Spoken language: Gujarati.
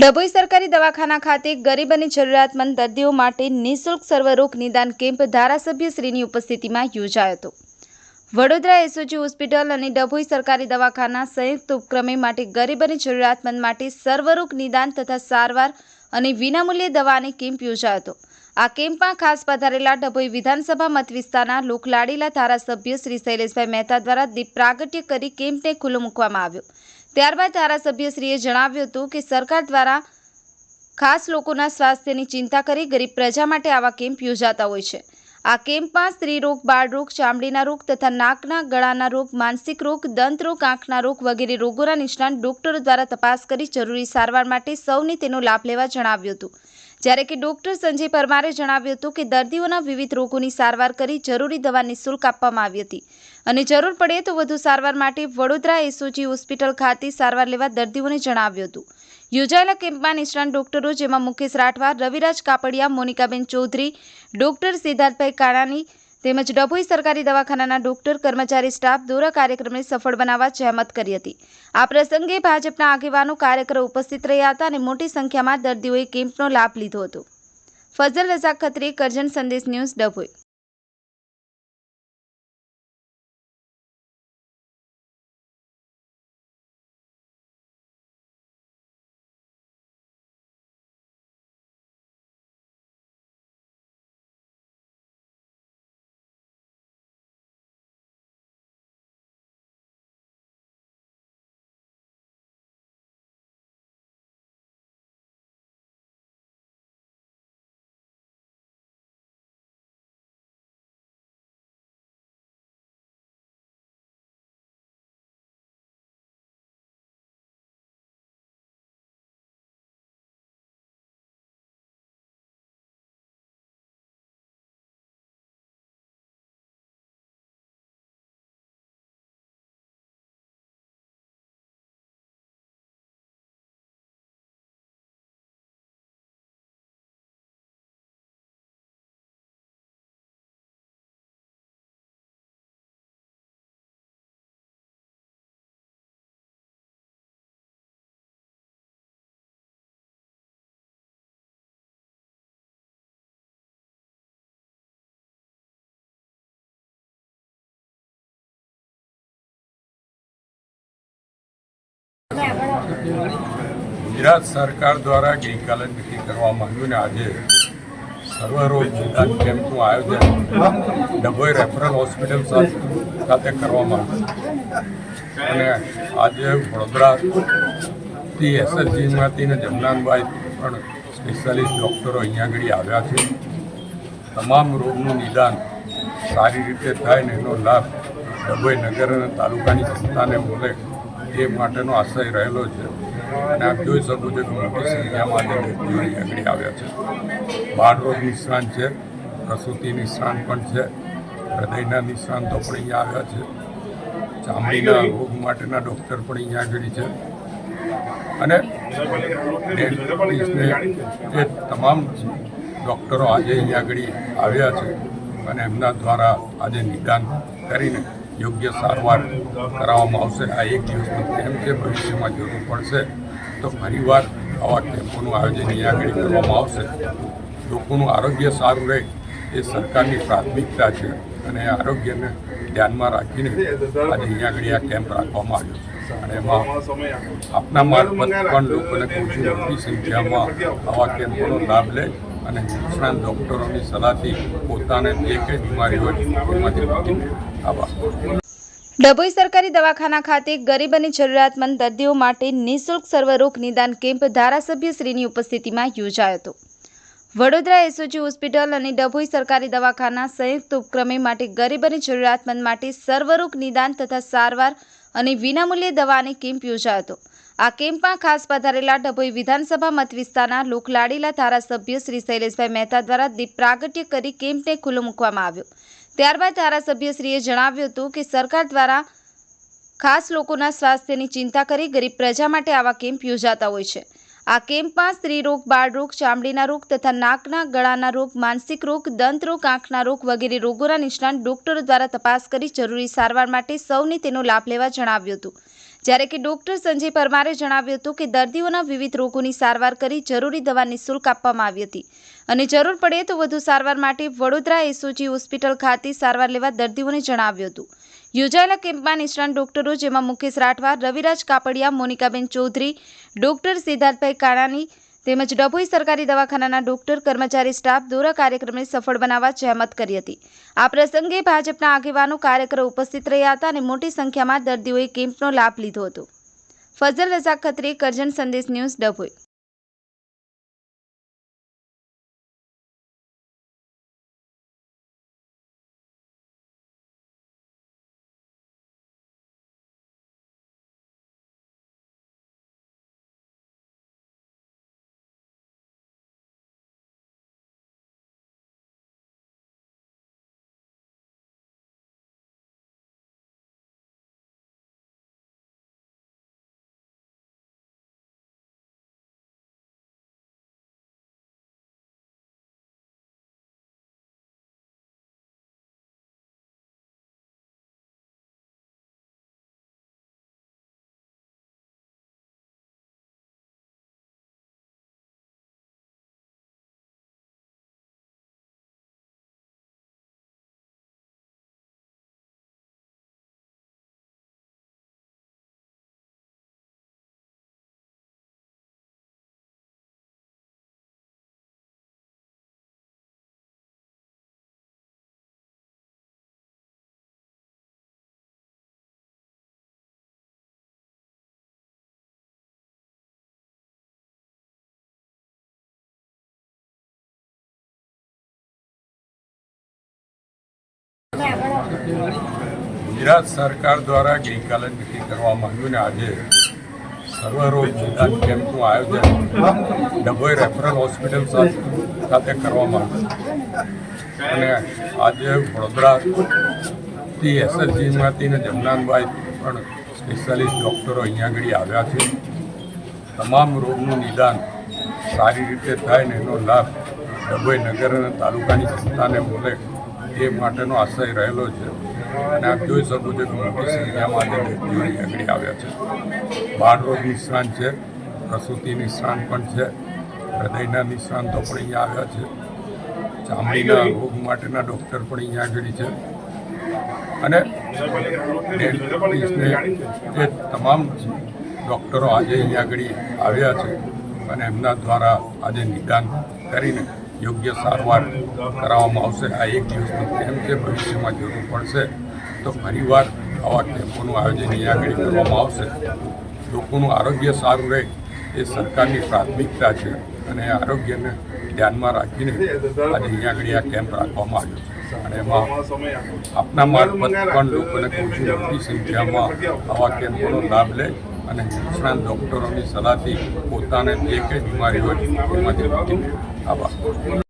ડભોઈ સરકારી દવાખાના ખાતે ગરીબ અને જરૂરિયાતમંદ દર્દીઓ માટે નિઃશુલ્ક સર્વરોગ નિદાન કેમ્પ ધારાસભ્યશ્રીની ઉપસ્થિતિમાં યોજાયો હતો। વડોદરા એસઓજી હોસ્પિટલ અને ડભોઈ સરકારી દવાખાના સંયુક્ત ઉપક્રમે માટે ગરીબ અને જરૂરિયાતમંદ માટે સર્વરોગ નિદાન તથા સારવાર અને વિનામૂલ્યે દવાની કેમ્પ યોજાયો હતો। આ કેમ્પમાં ખાસ પધારેલા ડભોઈ વિધાનસભા મત વિસ્તારના લોકલાડીલા ધારાસભ્ય શ્રી શૈલેષભાઈ મહેતા દ્વારા દીપ પ્રાગટ્ય કરી કેમ્પને ખુલ્લો મૂકવામાં આવ્યો। ત્યારબાદ ધારાસભ્યશ્રીએ જણાવ્યું હતું કે સરકાર દ્વારા ખાસ લોકોના સ્વાસ્થ્યની ચિંતા કરી ગરીબ પ્રજા માટે આવા કેમ્પ યોજાતા હોય છે। આ કેમ્પમાં સ્ત્રી રોગ, બાળ રોગ, ચામડીના રોગ તથા નાકના ગળાના રોગ, માનસિક રોગ, દંત રોગ, આંખના રોગ વગેરે રોગોના નિષ્ણાત ડોક્ટરો દ્વારા તપાસ કરી જરૂરી સારવાર માટે સૌને તેનો લાભ લેવા જણાવ્યું હતું। જ્યારે કે ડોક્ટર સંજય પરમારે જણાવ્યું હતું કે દર્દીઓના વિવિધ રોગોની સારવાર કરી જરૂરી દવા નિઃશુલ્ક આપવામાં આવી હતી અને જરૂર પડે તો વધુ સારવાર માટે વડોદરા એસઓજી હોસ્પિટલ ખાતે સારવાર લેવા દર્દીઓને જણાવ્યું હતું। યોજાયેલા કેમ્પમાં નિષ્ણાત ડોક્ટરો જેમાં મુકેશ રાઠવા, રવિરાજ કાપડિયા, મોનિકાબેન ચૌધરી, ડોક્ટર સિદ્ધાર્થભાઈ કાણાની તેમજ ડભોઈ સરકારી દવાખાનાના ડોક્ટર, કર્મચારી, સ્ટાફ દ્વારા કાર્યક્રમને સફળ બનાવવા જહેમત કરી હતી। આ પ્રસંગે ભાજપના આગેવાનો, કાર્યકરો ઉપસ્થિત રહ્યા હતા અને મોટી સંખ્યામાં દર્દીઓએ કેમ્પનો લાભ લીધો હતો। ફઝલ રઝાક ખત્રી, કરજણ સંદેશ ન્યૂઝ, ડભોઈ। ગુજરાત સરકાર દ્વારા ગઈકાલે નક્કી કરવામાં આવ્યું ને આજે સર્વરોગ નિદાન કેમ્પનું આયોજન ડભોઈ રેફરલ હોસ્પિટલ ખાતે કરવામાં આવ્યું અને આજે વડોદરાથી એસએસજીમાંથી ને જમનાનભાઈ પણ સ્પેશિયાલિસ્ટ ડૉક્ટરો અહીંયા આગળ આવ્યા છે। તમામ રોગનું નિદાન સારી રીતે થાય ને એનો લાભ ડભોઈ નગર અને તાલુકાની જનતાને મળે એ માટેનો આશય રહેલો છે અને આપ જોઈ શકો છો કે મોટી સંખ્યામાં દર્દીઓ આગળ આવ્યા છે। બાળ રોગ નિષ્ણાંત છે, પ્રસૂતિ નિષ્ણાંત પણ છે, હૃદયના નિષ્ણાંતો પણ અહીંયા આવ્યા છે, ચામડીના રોગ માટેના ડૉક્ટર પણ અહીંયા આગળ છે અને એ તમામ ડૉક્ટરો આજે અહીંયા આગળ આવ્યા છે અને એમના દ્વારા આજે નિદાન કરીને યોગ્ય સારવાર કરાવવામાં આવશે। આ એક દિવસનો કેમ્પ છે, ભવિષ્યમાં જરૂર પડશે તો ફરીવાર આવા કેમ્પોનું આયોજન અહીંયા આગળ કરવામાં આવશે। લોકોનું આરોગ્ય સારું રહે એ સરકારની પ્રાથમિકતા છે અને આરોગ્યને ધ્યાનમાં રાખીને આજે અહીંયા આગળ આ કેમ્પ રાખવામાં આવ્યો છે અને એમાં આપના મારફત પણ લોકોને પૂછી મોટી સંખ્યામાં આવા કેમ્પોનો લાભ લે અને નિષ્ણાત ડૉક્ટરોની સલાહથી પોતાને જે કંઈ બીમારી હોય એમાંથી બચીને આભાર। ડભોઈ સરકારી દવાખાના ખાતે ગરીબ અને જરૂરિયાતમંદ દર્દીઓ માટે નિઃશુલ્ક સર્વરોગ નિદાન કેમ્પ ધારાસભ્યશ્રીની ઉપસ્થિતિમાં યોજાયો હતો। વડોદરા એસઓજી હોસ્પિટલ અને ડભોઈ સરકારી દવાખાના સંયુક્ત ઉપક્રમે માટે ગરીબ અને જરૂરિયાતમંદ માટે સર્વરોગ નિદાન તથા સારવાર અને વિનામૂલ્યે દવાની કેમ્પ યોજાયો હતો। આ કેમ્પમાં ખાસ પધારેલા ડભોઈ વિધાનસભા મત વિસ્તારના લોકલાડીલા ધારાસભ્ય શ્રી શૈલેષભાઈ મહેતા દ્વારા દીપ પ્રાગટ્ય કરી કેમ્પને ખુલ્લો મૂકવામાં આવ્યો। ત્યારબાદ ધારાસભ્યશ્રીએ જણાવ્યું હતું કે સરકાર દ્વારા ખાસ લોકોના સ્વાસ્થ્યની ચિંતા કરી ગરીબ પ્રજા માટે આવા કેમ્પ યોજાતા હોય છે। આ કેમ્પમાં સ્ત્રી રોગ, બાળ રોગ, ચામડીના રોગ તથા નાકના ગળાના રોગ, માનસિક રોગ, દંત રોગ, આંખના રોગ વગેરે રોગોના નિષ્ણાત ડોક્ટરો દ્વારા તપાસ કરી જરૂરી સારવાર માટે સૌને તેનો લાભ લેવા જણાવ્યું હતું। જ્યારે કે ડોક્ટર સંજય પરમારે જણાવ્યું હતું કે દર્દીઓના વિવિધ રોગોની સારવાર કરી જરૂરી દવા નિઃશુલ્ક આપવામાં આવી હતી અને જરૂર પડે તો વધુ સારવાર માટે વડોદરા એસઓજી હોસ્પિટલ ખાતે સારવાર લેવા દર્દીઓને જણાવ્યું હતું। યોજાયેલા કેમ્પમાં નિષ્ણાત ડોક્ટરો જેમાં મુકેશ રાઠવા, રવિરાજ કાપડિયા, મોનિકાબેન ચૌધરી, ડોક્ટર સિદ્ધાર્થભાઈ કાણાની તેમજ ડભોઈ સરકારી દવાખાનાના ડોક્ટર, કર્મચારી, સ્ટાફ દ્વારા કાર્યક્રમને સફળ બનાવવા જહેમત કરી હતી। આ પ્રસંગે ભાજપના આગેવાનો, કાર્યકરો ઉપસ્થિત રહ્યા હતા અને મોટી સંખ્યામાં દર્દીઓએ કેમ્પનો લાભ લીધો હતો। ફઝલ રઝાક ખત્રી, કરજણ સંદેશ ન્યૂઝ, ડભોઈ। ગુજરાત સરકાર દ્વારા ગઈકાલે નક્કી કરવામાં આવ્યું ને આજે સર્વરોગ નિદાન કેમ્પનું આયોજન ડભોઈ રેફરલ હોસ્પિટલ સાથે કરવામાં આવ્યું અને આજે વડોદરાથી એસએસજીમાંથી ને જમનાનભાઈ પણ સ્પેશિયાલિસ્ટ ડૉક્ટરો અહીંયા આગળ આવ્યા છે। તમામ રોગનું નિદાન સારી રીતે થાય ને એનો લાભ ડભોઈ નગર અને તાલુકાની જનતાને મળે એ માટેનો આશય રહેલો છે અને આપ જોઈ શકો છો કે મોટી સંખ્યામાં આજે દર્દીઓ આગળ આવ્યા છે। બાળરોગ નિષ્ણાંત છે, પ્રસૂતિ નિષ્ણાંત પણ છે, હૃદયના નિષ્ણાંતો પણ અહીંયા આવ્યા છે, ચામડીના રોગ માટેના ડૉક્ટર પણ અહીંયા આગળ છે અને એ તમામ ડૉક્ટરો આજે અહીંયા આગળ આવ્યા છે અને એમના દ્વારા આજે નિદાન કરીને યોગ્ય સારવાર કરાવવામાં આવશે। આ એક દિવસનો કેમ્પ છે, ભવિષ્યમાં જરૂર પડશે તો ફરીવાર આવા કેમ્પોનું આયોજન અહીંયા આગળ કરવામાં આવશે। લોકોનું આરોગ્ય સારું રહે એ સરકારની પ્રાથમિકતા છે અને આરોગ્યને ધ્યાનમાં રાખીને આજે અહીંયા આગળ આ કેમ્પ રાખવામાં આવ્યો છે અને એમાં આપના મારફત પણ લોકોને કહું છું મોટી સંખ્યામાં આવા કેમ્પોનો લાભ લે અને નિષ્ણાંત ડૉક્ટરોની સલાહથી પોતાને જે કંઈ બીમારી હોય એમાંથી મુક્તિ મેળવે। આભાર।